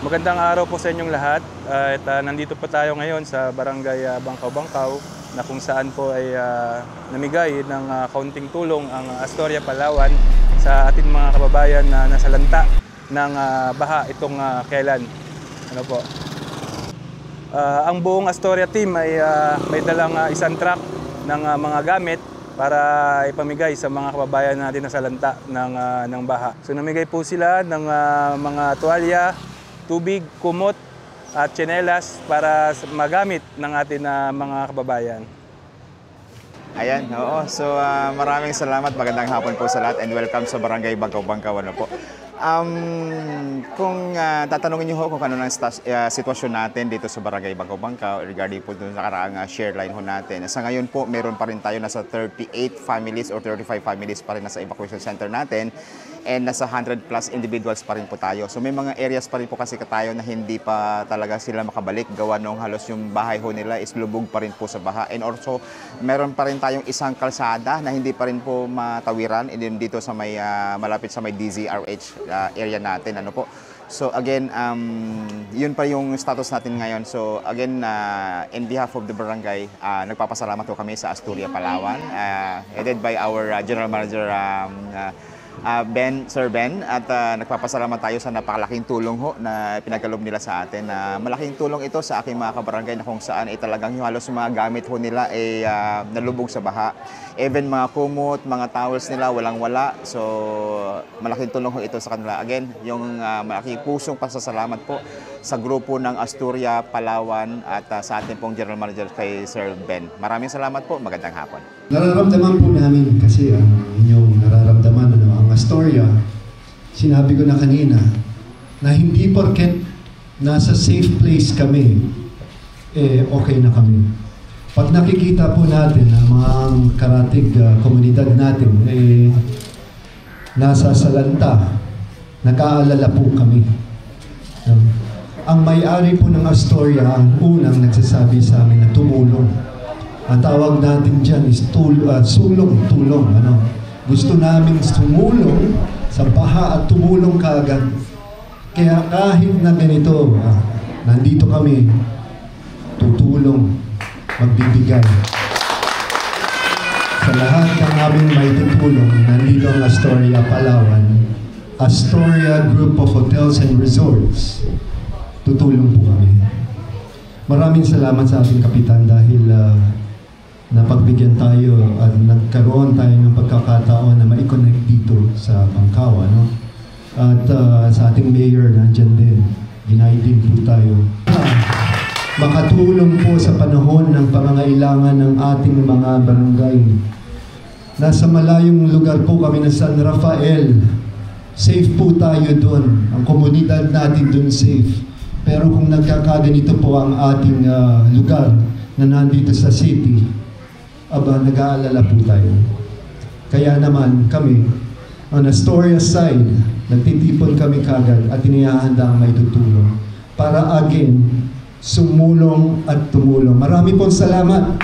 Magandang araw po sa inyong lahat. Nandito po tayo ngayon sa Barangay Bangkaw-Bangkaw na kung saan po ay namigay ng kaunting tulong ang Astoria, Palawan sa ating mga kababayan na nasalanta ng baha itong kailan. Ano po? Ang buong Astoria team ay may dalang isang truck ng mga gamit para ipamigay sa mga kababayan natin nasalanta ng baha. So namigay po sila ng mga tuwalya, tubig, kumot at tsinelas para magamit ng ating mga kababayan. Ayan, oo. So maraming salamat, magandang hapon po sa lahat and welcome sa Barangay Bangkaw-Bangkaw. Ano po? Kung tatanungin niyo ho kung ano ang sitwasyon natin dito sa Barangay Bangkaw-Bangkaw regarding po dun sa karaang share line ho natin. Sa ngayon po, meron pa rin tayo nasa 38 families or 35 families pa rin nasa evacuation center natin and nasa 100 plus individuals pa rin po tayo. So may mga areas pa rin po kasi tayo na hindi pa talaga sila makabalik gawa nung halos yung bahay ho nila is lubog pa rin po sa baha. And also, meron pa rin tayong isang kalsada na hindi pa rin po matawiran and dito sa may malapit sa may DZRH area natin. Ano po? So again, yun pa yung status natin ngayon. So again, in behalf of the barangay, nagpapasalamat po kami sa Astoria, Palawan, headed by our General Manager Sir Ben, at nagpapasalamat tayo sa napakalaking tulong ho na pinagkaloob nila sa atin. Malaking tulong ito sa aking mga kabarangay na kung saan ay talagang halos mga gamit ho nila ay nalubog sa baha. Even mga kumot, mga towels nila walang-wala. So malaking tulong ho ito sa kanila. Again, yung malaking pusong pasasalamat po sa grupo ng Astoria, Palawan at sa ating pong General Manager kay Sir Ben. Maraming salamat po. Magandang hapon. Nararamdaman po namin kasi ang inyong nararamdaman ang Astoria, sinabi ko na kanina na hindi porket nasa safe place kami, okay na kami. Pag nakikita po natin ang mga karatig komunidad natin, nasa salanta, nag-aalala po kami. Ang may-ari po ng Astoria, ang unang nagsasabi sa amin na tumulong. Ang tawag natin dyan is sulong-tulong. Gusto namin tumulong sa baha at tumulong kaagad. Kaya kahit na ganito, nandito kami, tutulong, magbibigay. Sa lahat ng aming may tutulong, nandito ang Astoria, Palawan, Astoria Group of Hotels and Resorts. Tutulong po kami. Maraming salamat sa ating kapitan dahil napagbigyan tayo at nagkaroon tayo ng pagkakataon na ma-connect dito sa Bangkaw. At sa ating mayor, nandyan din. Ginay din po tayo. Makatulong po sa panahon ng pangangailangan ng ating mga barangay. Nasa malayong lugar po kami na San Rafael. Safe po tayo doon. Ang komunidad natin doon safe. Pero kung nagkakaganito po ang ating lugar na nandito sa city, nag-aalala po tayo. Kaya naman kami, on Astoria side, nagtitipon kami kagad at inihahanda ang may tutulong para again, sumulong at tumulong. Marami pong salamat.